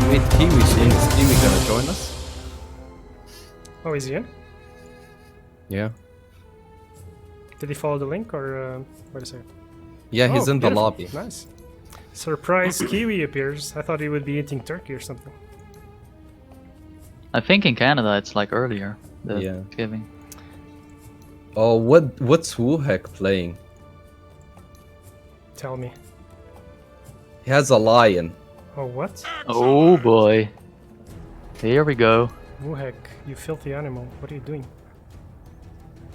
Wait, Kiwi's in. Is Kiwi gonna join us? Oh, is he in? Yeah. Did he follow the link or wait a second? Yeah, he's Oh, in the beautiful. lobby. Nice. Surprise Kiwi appears. I thought he would be eating turkey or something. I think in Canada it's like earlier. The Yeah. Thanksgiving. Oh, what's Wuhek playing? Tell me. He has a lion. Oh, what? Oh boy. Here we go. Wuhek, you filthy animal. What are you doing?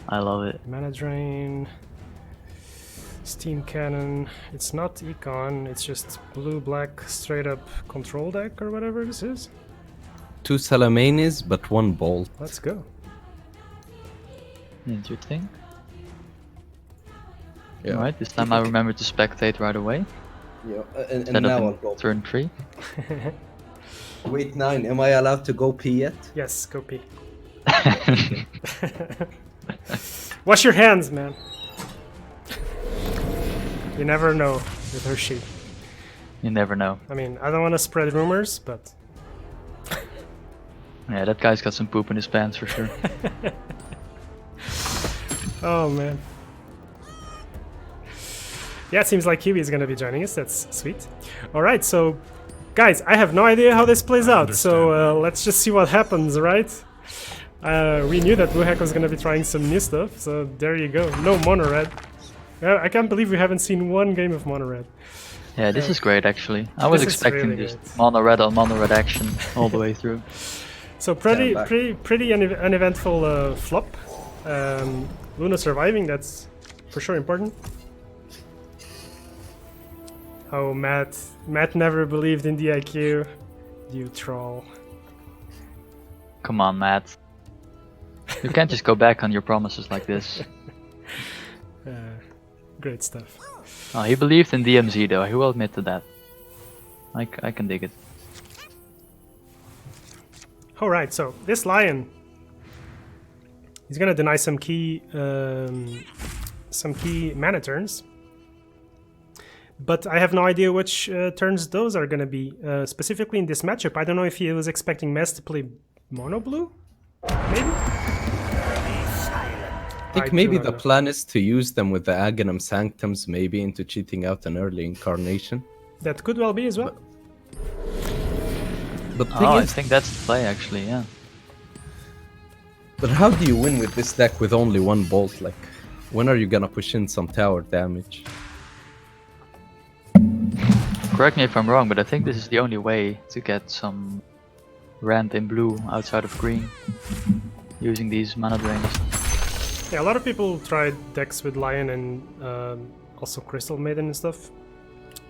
I love it. Mana drain. Steam cannon. It's not econ, it's just blue-black straight-up control deck or whatever this is. 2 Salamanis, but 1 bolt. Let's go. Interesting. Yeah. Alright, this time I remember to spectate right away. Yeah, and Instead now I'll of go. in turn 3. Wait, 9. Am I allowed to go pee yet? Yes, go pee. Wash your hands, man. You never know with her she. You never know. I mean, I don't want to spread rumors, but Yeah, that guy's got some poop in his pants for sure. oh man. Yeah, it seems like Kiwi is gonna be joining us. That's sweet. All right, so guys, I have no idea how this plays out. So let's just see what happens, right? We knew that Wuhek was gonna be trying some new stuff, so there you go. No mono red. I can't believe we haven't seen one game of mono red. Yeah, this is great actually. I was This is expecting really just great. mono red on mono red action all the way through. So pretty Stand back. pretty uneventful flop. Luna surviving, that's for sure important. Oh, Matt never believed in the IQ. You troll. Come on, Matt. You can't just go back on your promises like this. Great stuff. Oh, he believed in DMZ though, he will admit to that. I can dig it. Alright, so this lion, he's gonna deny some key mana turns. But I have no idea which turns those are gonna be. Specifically in this matchup, I don't know if he was expecting Mez to play mono blue? Maybe? I think do maybe not the know. plan is to use them with the Aghanim Sanctums, maybe into cheating out an early incarnation. That could well be as well. But the Oh, thing I is, think that's the play actually, yeah. but how do you win with this deck with only 1 bolt? Like, when are you gonna push in some tower damage? Correct me if I'm wrong, but I think this is the only way to get some ramp in blue outside of green. Using these mana drains. Yeah, a lot of people tried decks with Lion and also Crystal Maiden and stuff.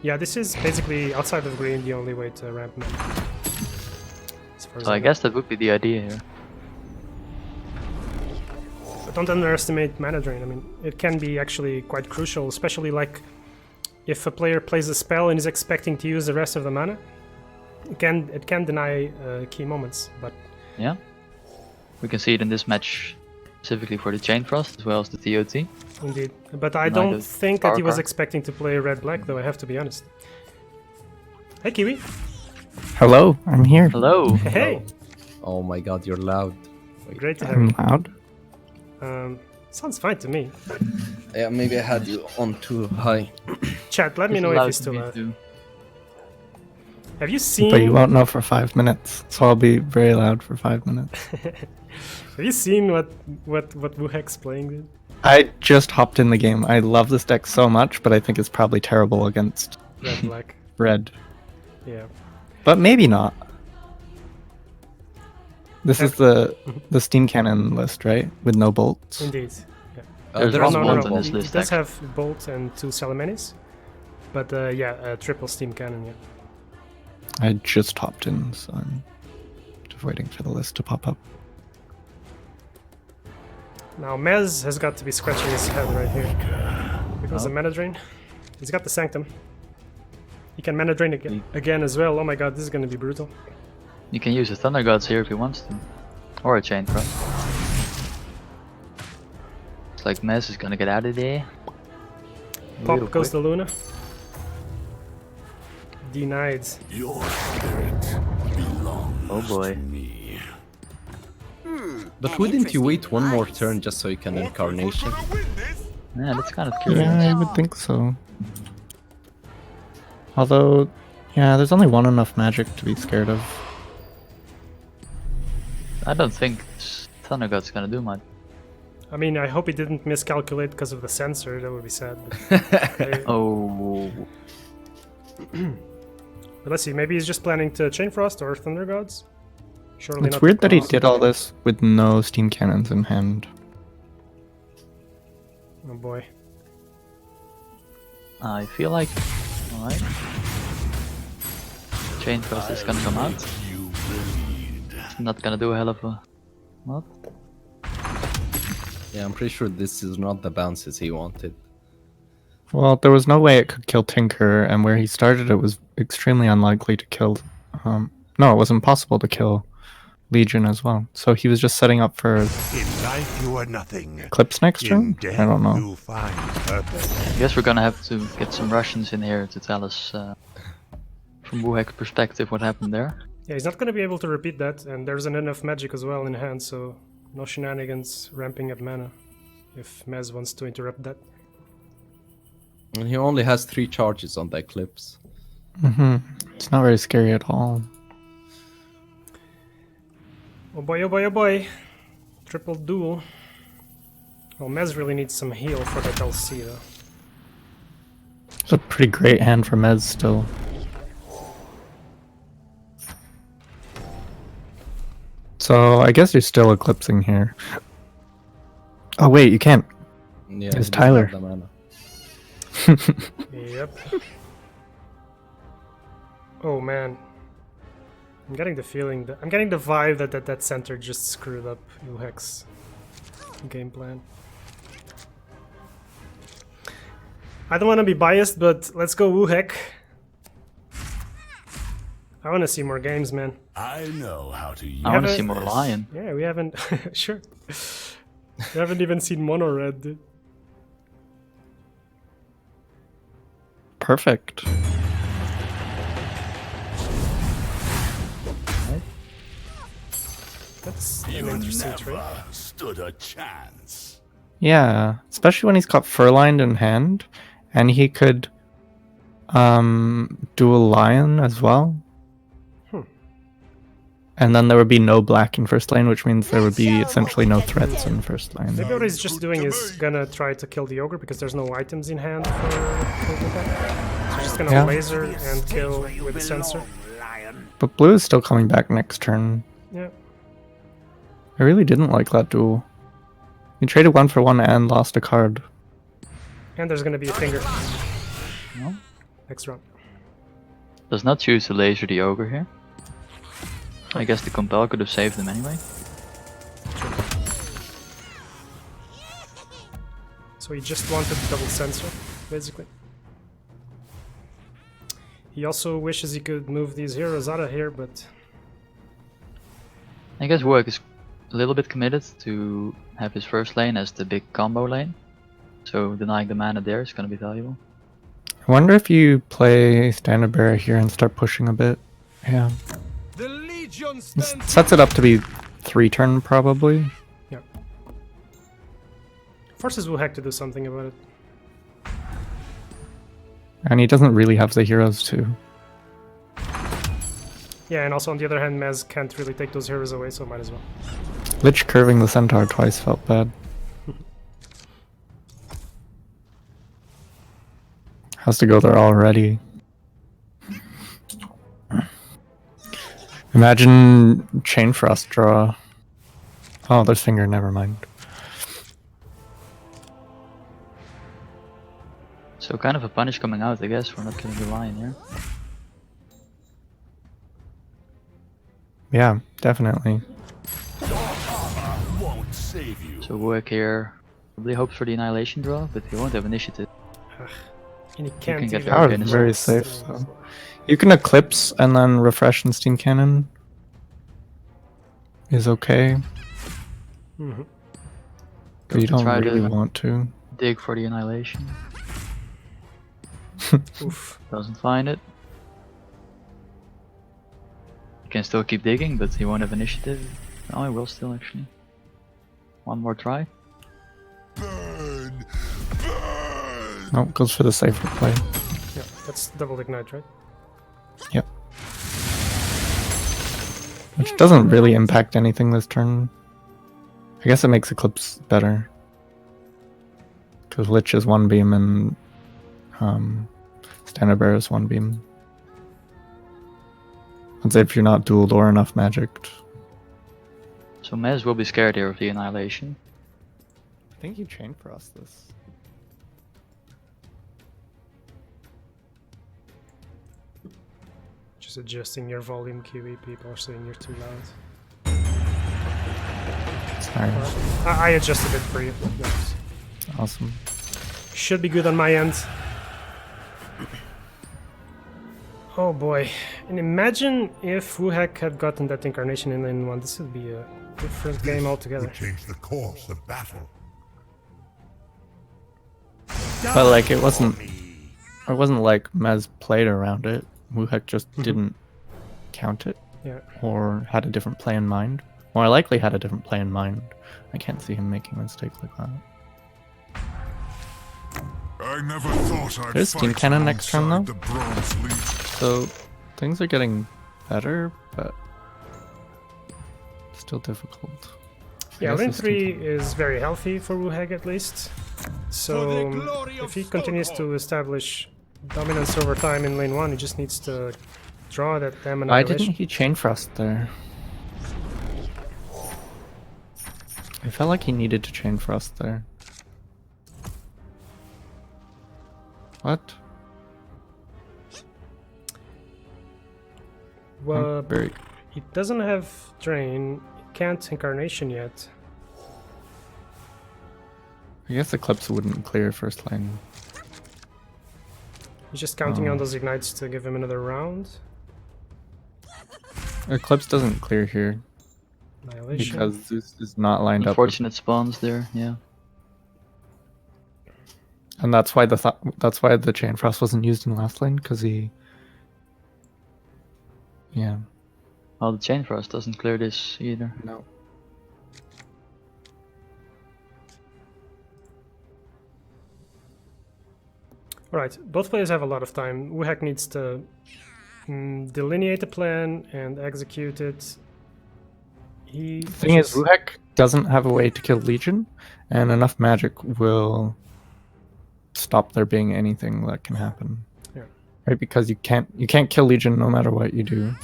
Yeah, this is basically outside of green the only way to ramp mana. As far as So I know. guess that would be the idea here. But don't underestimate mana drain. I mean, it can be actually quite crucial, especially like if a player plays a spell and is expecting to use the rest of the mana. It can deny key moments, but Yeah. We can see it in this match specifically for the Chain Frost as well as the TOT. indeed. But I Like don't a think that he power was card. expecting to play red-black, though, I have to be honest. Hey, Kiwi. Hello, I'm here. Hello! Hey! Oh my god, you're loud. Great to have I'm you. loud. Sounds fine to me. Yeah, maybe I had you on too high. Chat, let me know if you're still loud. Have you seen... But you won't know for 5 minutes, so I'll be very loud for 5 minutes. Have you seen what Wuhek's playing, dude? I just hopped in the game. I love this deck so much, but I think it's probably terrible against Red-black. red. Yeah. But maybe not. This is the Steam Cannon list, right? With no bolts. Indeed. Yeah. There's there one is no, bolt no, in no. this He list, does actually. have bolt and 2 Salamanis. But yeah, triple steam cannon, yeah. I just hopped in, so I'm just waiting for the list to pop up. Now Mez has got to be scratching his head right here. Because Oh. the mana drain. He's got the Sanctum. He can mana drain again as well. Oh my god, this is gonna be brutal. You can use the Thunder Gods here if he wants to. Or a Chain Frost. It's like Mez is gonna get out of there. Pop Real goes quick. the Luna. Denied. Your spirit belongs Oh boy. to me. But wouldn't you wait one more turn just so you can incarnation? Yeah, that's kind of curious. Yeah, I would think so. Although, yeah, there's only one enough magic to be scared of. I don't think Thunder God's gonna do much. I mean, I hope he didn't miscalculate because of the sensor. That would be sad. But, Oh, but let's see. Maybe he's just planning to Chain Frost or Thunder Gods. Surely It's not weird the that he cross. did all this with no steam cannons in hand. Oh boy. I feel like. Alright. Chain Frost is gonna come out. You bleed. It's not gonna do a hell of a lot. Yeah, I'm pretty sure this is not the bounces he wanted. Well, there was no way it could kill Tinker, and where he started it was extremely unlikely to kill... no, it was impossible to kill Legion as well. So he was just setting up for In life you are nothing. Clips next In turn? death I don't know. you find purpose. I guess we're gonna have to get some Russians in here to tell us from Wuhek perspective what happened there. Yeah, he's not going to be able to repeat that, and there's enough magic as well in hand, so no shenanigans ramping up mana if Mez wants to interrupt that. And he only has 3 charges on the Eclipse. It's not very scary at all. Oh boy, oh boy, oh boy. Triple duel. Well, Mez really needs some heal for that LC though. It's a pretty great hand for Mez still. So I guess you're still eclipsing here. Oh wait, you can't. Yeah, It's he doesn't Tyler. have the mana. Yep. Oh man. I'm getting the feeling that I'm getting the vibe that center just screwed up Wuhek's game plan. I don't want to be biased, but let's go Wuhek. I want to see more games, man. I know how to use I want to haven't- see more Lion. Yeah, we haven't. Sure. We haven't even seen Mono Red, dude. Perfect. That's You an interesting never trait. stood a chance. Yeah, especially when he's got Furlined in hand, and he could do a Lion as well. And then there would be no black in first lane, which means there would be essentially no threats in first lane. Maybe what he's just doing is gonna try to kill the ogre because there's no items in hand for Wuhek. So he's just gonna Yeah. laser and kill with the sensor. But blue is still coming back next turn. Yeah. I really didn't like that duel. He traded 1 for 1 and lost a card. And there's gonna be a finger No? next round. Does not choose to laser the ogre here. I guess the compel could have saved him anyway. So he just wanted double sensor, basically. He also wishes he could move these heroes out of here, but I guess Wuhek is a little bit committed to have his first lane as the big combo lane. So denying the mana there is going to be valuable. I wonder if you play Standard Bearer here and start pushing a bit. Yeah. This sets it up to be 3 turn probably. yeah. Forces Wuhek to do something about it. And he doesn't really have the heroes to. Yeah, and also on the other hand, Mez can't really take those heroes away, so might as well. Lich curving the centaur twice felt bad. Has to go there already. Imagine Chain Frost draw. Oh, there's Finger, never mind. So kind of a punish coming out, I guess, for not killing the lion here. Yeah, definitely. Won't save you. So Wuhek here probably hopes for the annihilation draw, but he won't have initiative. And he can't get even... Power Power is is very safe, so. You can Eclipse and then Refresh and Steam Cannon. Is okay, Mhm. but you don't Try to- really want to. Dig for the annihilation. Oof. Doesn't find it. can still keep digging, but he won't have initiative. Oh, he will still actually. One more try. Burn! Burn! No, goes for the safer play. Yeah, that's double ignite, right? Yep. Which doesn't really impact anything this turn. I guess it makes Eclipse better. Because Lich is 1 beam and Standard Bearer is 1 beam. I'd say if you're not dueled or enough magicked. So Mez will be scared here of the annihilation. I think you chain for us this. Just adjusting your volume, Kiwi. People are saying you're too loud. Sorry. I adjusted it for you. Yes. Awesome. Should be good on my end. Oh boy. And imagine if Wuhek had gotten that incarnation in lane 1. This would be a different game altogether. Would change the course of battle. But like it wasn't like Mez played around it. Wuhek just didn't count it. Yeah. Or had a different play in mind. More likely had a different play in mind. I can't see him making mistakes like that. I never thought I'd There's Steam fight Cannon next turn, alongside though. the Bronze Legion. So things are getting better, but still difficult. I Yeah, guess lane this 3 is very healthy for Wuheg at least. So if he continues to establish dominance over time in lane 1, he just needs to draw that damn Why annihilation. didn't he chain frost there? I felt like he needed to chain frost there. What? Well, Very... he doesn't have drain, he can't incarnation yet. I guess Eclipse wouldn't clear first lane. He's just counting on those ignites to give him another round. Eclipse doesn't clear here Annihilation. because Zeus is not lined up. Unfortunate spawns there, yeah. And that's why the chain frost wasn't used in last lane, because he... Yeah. Well, the Chain Frost doesn't clear this either. No. Alright, both players have a lot of time. Wuhek needs to delineate a plan and execute it. The thing is, Wuhek doesn't have a way to kill Legion, and enough magic will stop there being anything that can happen. Yeah. Right, because you can't kill Legion no matter what you do.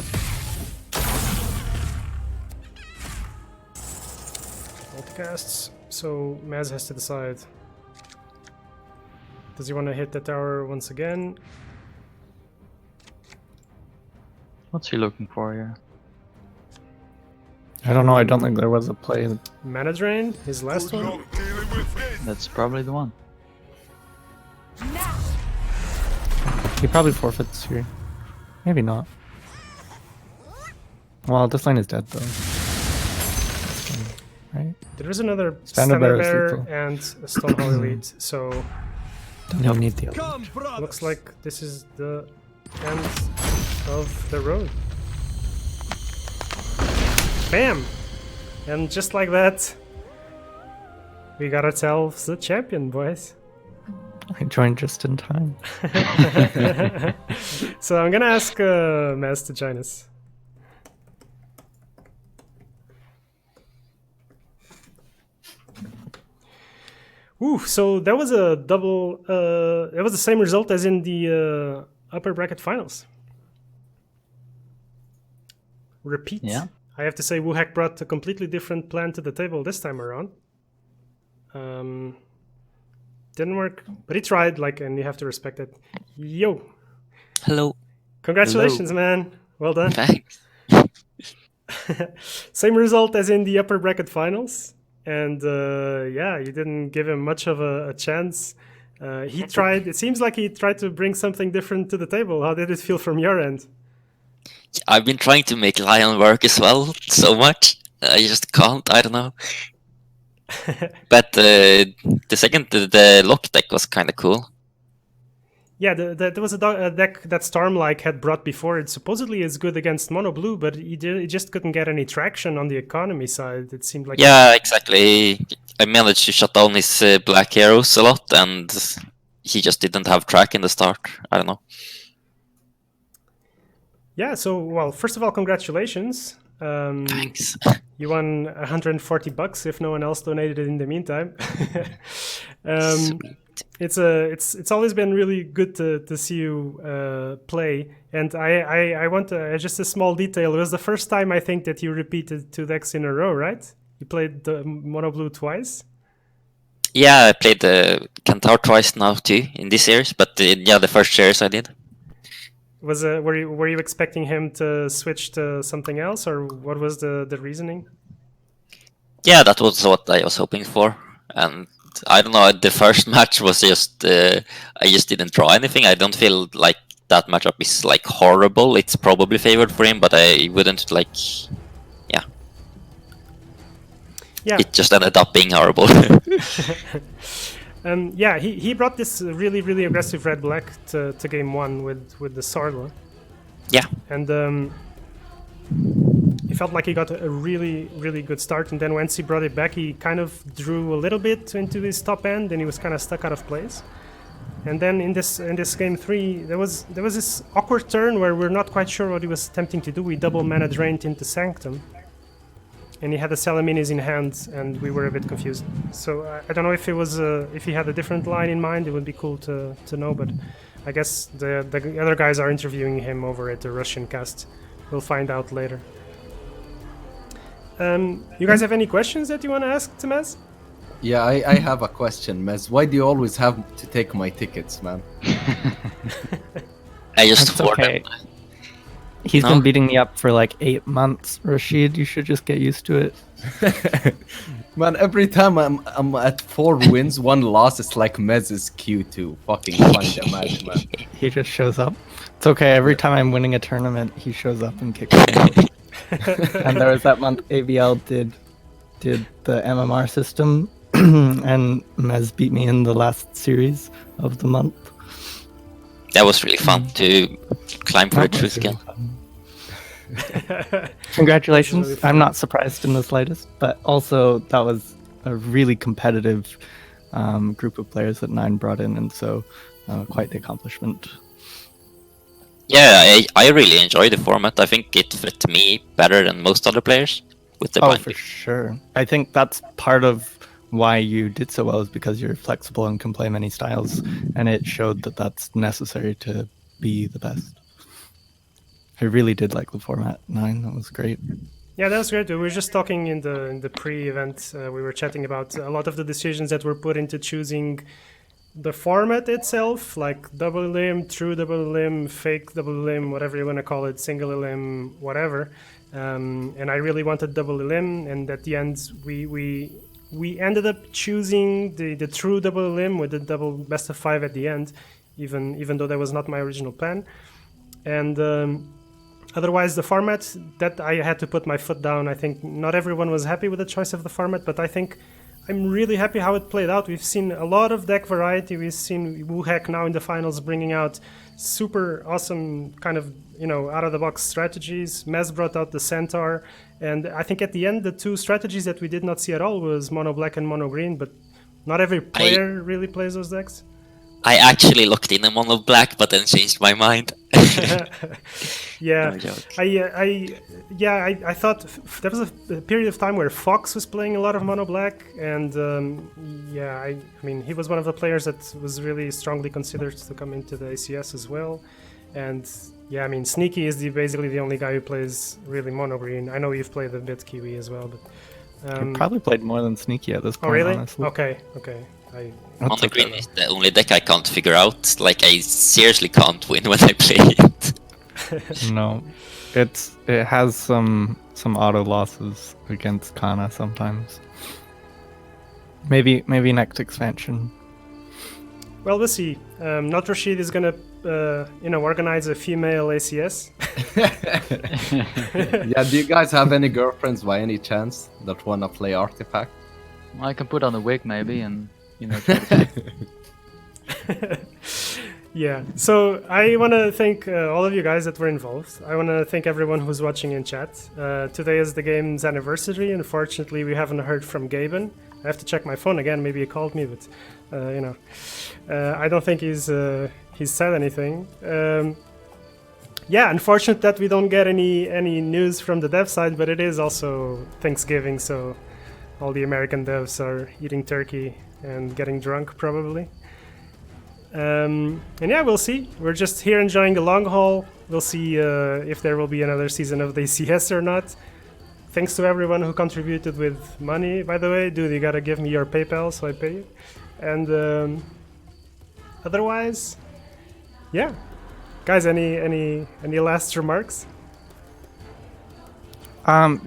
Multicasts. So Maz has to decide. Does he want to hit the tower once again? What's he looking for here? I don't know, I don't think there was a play. Mana drain, his last one. Not dealing with this. That's probably the one. He probably forfeits here. Maybe not. Well, this lane is dead though. Right? There is another Standard Standard Bearer is Bearer lethal. and a Stonehollow Elite, so Don't even need the other. looks like this is the end of the road. Bam! And just like that, we got ourselves a champion, boys. I joined just in time. So I'm gonna ask Maz to join us. Ooh, so that was a double. It was the same result as in the upper bracket finals. Repeat. Yeah. I have to say, Wuhek brought a completely different plan to the table this time around. Didn't work, but he tried. And you have to respect it. Yo, Hello. congratulations, man! Well done. Thanks. Same result as in the upper bracket finals. And yeah, you didn't give him much of a chance. He tried. It seems like he tried to bring something different to the table. How did it feel from your end? I've been trying to make Lion work as well so much. I just can't. I don't know. But the lock deck was kind of cool. Yeah, there was a deck that Stormlike had brought before. It supposedly is good against mono blue, but it just couldn't get any traction on the economy side. It seemed like Yeah, exactly. I managed to shut down his black arrows a lot, and he just didn't have track in the start. I don't know. Yeah. So, well, first of all, congratulations. Thanks. You won $140 if no one else donated it in the meantime. Sweet. It's always been really good to see you play, and I want just a small detail. It was the first time I think that you repeated 2 decks in a row, right? You played the mono blue twice. Yeah, I played the Centaur twice now too in this series, but yeah, the first series I did. Were you expecting him to switch to something else, or what was the reasoning? Yeah, that was what I was hoping for, and I don't know. The first match was just I just didn't draw anything. I don't feel like that matchup is like horrible. It's probably favored for him, but I wouldn't like. Yeah. It just ended up being horrible. Yeah, he brought this really aggressive red black to game 1 with the Sarla. Yeah. And he felt like he got a really good start, and then once he brought it back, he kind of drew a little bit into his top end, and he was kind of stuck out of place. And then in this game 3, there was this awkward turn where we're not quite sure what he was attempting to do. We double mana drained into Sanctum, and he had the Salaminis in hand, and we were a bit confused. So I don't know if it was if he had a different line in mind. It would be cool to know, but I guess the other guys are interviewing him over at the Russian cast. We'll find out later. You guys have any questions that you want to ask to Mez? Yeah, I have a question, Mez. Why do you always have to take my tickets, man? I just That's hoard okay. them. He's No? been beating me up for like 8 months, Rashid. You should just get used to it. Man, every time I'm at 4 wins, 1 loss, it's like Mez's Q to fucking find a match, man. He just shows up. It's okay. Every time I'm winning a tournament, he shows up and kicks me. And there was that month AVL did the MMR system, and Mez beat me in the last series of the month. That was really fun to climb for the That was truth really again. fun. Congratulations. That's really fun. I'm not surprised in the slightest, but also that was a really competitive group of players that Nine brought in, and so quite the accomplishment. Yeah, I really enjoy the format. I think it fit me better than most other players with the Oh, blind for pick. sure. I think that's part of why you did so well, is because you're flexible and can play many styles, and it showed that that's necessary to be the best. I really did like the format 9. That was great. Yeah, that was great. We were just talking in the pre-event. We were chatting about a lot of the decisions that were put into choosing the format itself, like double limb, true double limb, fake double limb, whatever you want to call it, single limb, whatever. And I really wanted double limb, and at the end we ended up choosing the true double limb with the double best of 5 at the end, even though that was not my original plan. And otherwise, the format that I had to put my foot down. I think not everyone was happy with the choice of the format, but I think I'm really happy how it played out. We've seen a lot of deck variety. We've seen Wuhek now in the finals bringing out super awesome kind of, out-of-the-box strategies. Mez brought out the Centaur. And I think at the end, the 2 strategies that we did not see at all was mono black and mono green, but not every player really plays those decks. I actually looked in a mono black, but then changed my mind. Yeah, No joke. I thought there was a period of time where Fox was playing a lot of mono black, and I mean he was one of the players that was really strongly considered to come into the ACS as well. And yeah, I mean Sneaky is basically the only guy who plays really mono green. I know you've played a bit Kiwi as well, but I probably played more than Sneaky at this point, oh really? honestly. Okay. Mono okay, green is the only deck I can't figure out. Like I seriously can't win when I play it. No. It has some auto losses against Kana sometimes. Maybe next expansion. Well, we'll see. Not Rashid is gonna organize a female ACS. Yeah, do you guys have any girlfriends by any chance that wanna play Artifact? I can put on a wig maybe and try to Yeah, so I want to thank all of you guys that were involved. I want to thank everyone who's watching in chat. Today is the game's anniversary. Unfortunately, we haven't heard from Gaben. I have to check my phone again. Maybe he called me, but I don't think he's said anything. Yeah, unfortunate that we don't get any news from the dev side, but it is also Thanksgiving, so all the American devs are eating turkey and getting drunk probably. And yeah, we'll see. We're just here enjoying the long haul. We'll see if there will be another season of the ACS or not. Thanks to everyone who contributed with money, by the way. Dude, you gotta give me your PayPal so I pay you. And otherwise, yeah. Guys, any last remarks?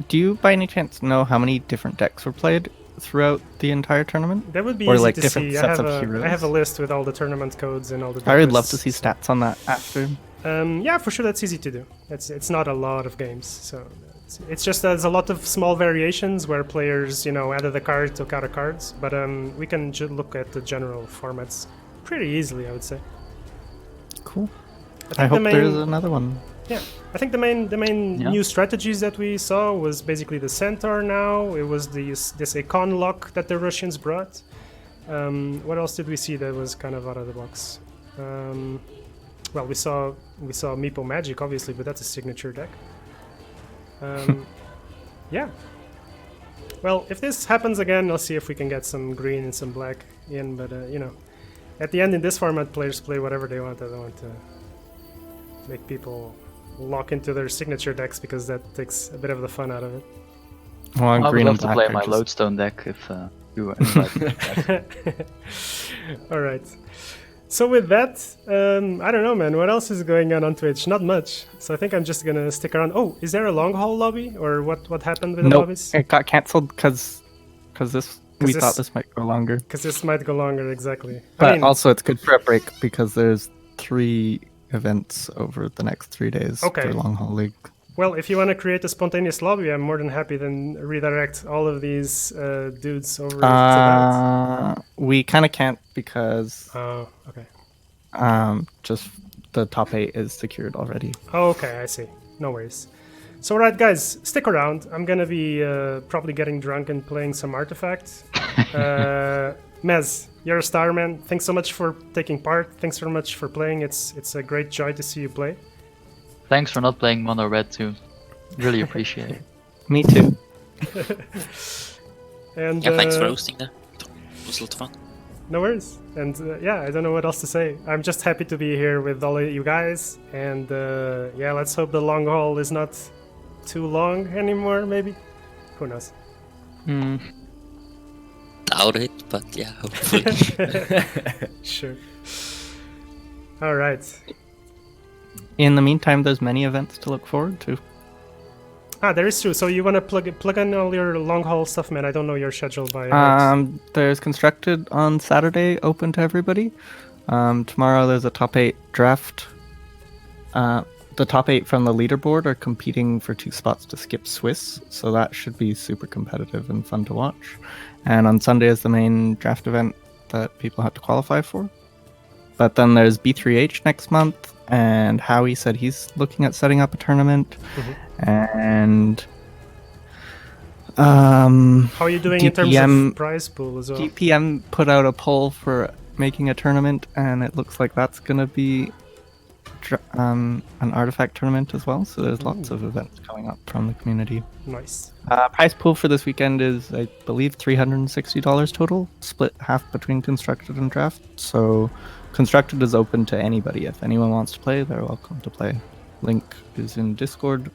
Do you by any chance know how many different decks were played throughout the entire tournament? That would be Or easy like to different see. sets of heroes? I have a list with all the tournament codes and all the. I would love lists. to see stats on that after. Yeah, for sure, that's easy to do. It's not a lot of games, so it's just there's a lot of small variations where players, added a card, took out a cards, but we can look at the general formats pretty easily, I would say. Cool. I think hope there's another one. Yeah, I think the main Yeah. new strategies that we saw was basically the Centaur now. It was this Econ lock that the Russians brought. What else did we see that was kind of out of the box? Well, we saw Meepo Magic, obviously, but that's a signature deck. Yeah. Well, if this happens again, I'll see if we can get some green and some black in, but, at the end in this format, players play whatever they want. I don't want to make people lock into their signature decks because that takes a bit of the fun out of it. Well, I would green love and to black play are my just- Lodestone deck if you were invited. All right. So with that, I don't know, man. What else is going on Twitch? Not much. So I think I'm just gonna stick around. Oh, is there a long haul lobby, or what happened with the Nope, lobbies? it got cancelled because we this- thought this might go longer. Because this might go longer, exactly. But also, it's good for a break because there's 3 events over the next 3 days Okay. for Long Haul League. well, if you want to create a spontaneous lobby, I'm more than happy then redirect all of these dudes over to that. We kind of can't because Oh, okay. just the top 8 is secured already. Oh, okay, I see. No worries. So, alright, guys, stick around. I'm gonna be probably getting drunk and playing some Artifact. Mez, you're a star, man. Thanks so much for taking part. Thanks very much for playing. It's a great joy to see you play. Thanks for not playing mono red too. Really appreciate it. Me too. And Yeah, thanks for hosting there. It was a lot of fun. no worries. And yeah, I don't know what else to say. I'm just happy to be here with all of you guys. And yeah, let's hope the long haul is not too long anymore, maybe. Who knows? Doubt it, but yeah, hopefully. Sure. All right. In the meantime, there's many events to look forward to. There is true. So you want to plug in all your long haul stuff, man? I don't know your schedule by heart. There's Constructed on Saturday, open to everybody. Tomorrow there's a top 8 draft. The top 8 from the leaderboard are competing for 2 spots to skip Swiss, so that should be super competitive and fun to watch. And on Sunday is the main draft event that people have to qualify for. But then there's B3H next month, and Howie said he's looking at setting up a tournament. And How are you doing in terms DPM of prize pool as well? DPM put out a poll for making a tournament, and it looks like that's going to be an Artifact tournament as well. So there's lots of events coming up from the community. Nice. Prize pool for this weekend is, I believe, $360 total, split half between Constructed and Draft. So Constructed is open to anybody. If anyone wants to play, they're welcome to play. Link is in Discord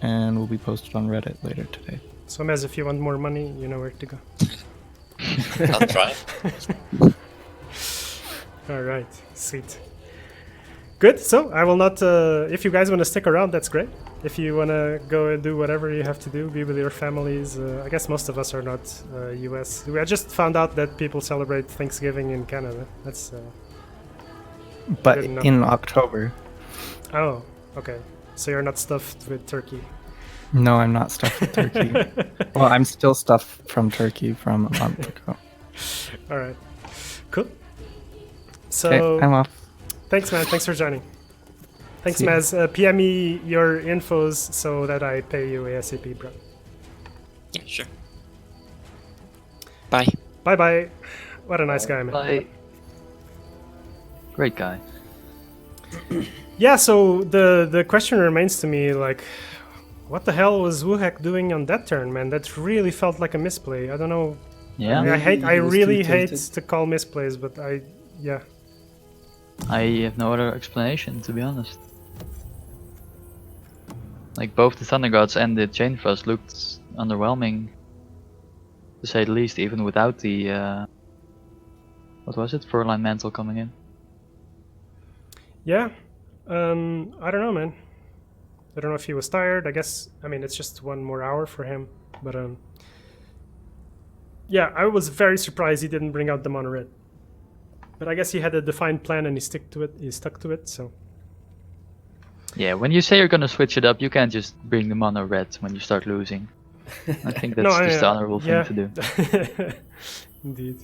and will be posted on Reddit later today. So Mez, if you want more money, you know where to go. I'll try. All right, sweet. Good. So I will not. If you guys want to stick around, that's great. If you want to go and do whatever you have to do, be with your families. I guess most of us are not U.S. I just found out that people celebrate Thanksgiving in Canada. That's. But didn't know. in October. Oh, okay. So you're not stuffed with turkey. No, I'm not stuffed with turkey. Well, I'm still stuffed from turkey from a month ago. All right. Cool. So. Okay, I'm off. Thanks, man. Thanks for joining. Thanks, See ya. Mez. PM me your infos so that I pay you ASAP, bro. Yeah, sure. Bye. Bye bye. What a nice guy, man. Bye. Great guy. Yeah, so the question remains to me, like, what the hell was Wuhek doing on that turn, man? That really felt like a misplay. I don't know. Yeah. I He was really too hate tilted. to call misplays, but yeah. I have no other explanation, to be honest. Like, both the Thunder Gods and the Chain Frost looked underwhelming, to say the least, even without the what was it, Furline Mantle coming in. Yeah. I don't know, man. I don't know if he was tired. I mean, it's just 1 more hour for him, but yeah, I was very surprised he didn't bring out the mono red. But I guess he had a defined plan and he stuck to it, so. Yeah, when you say you're gonna switch it up, you can't just bring the mono red when you start losing. I think that's just the honorable thing to do. Indeed.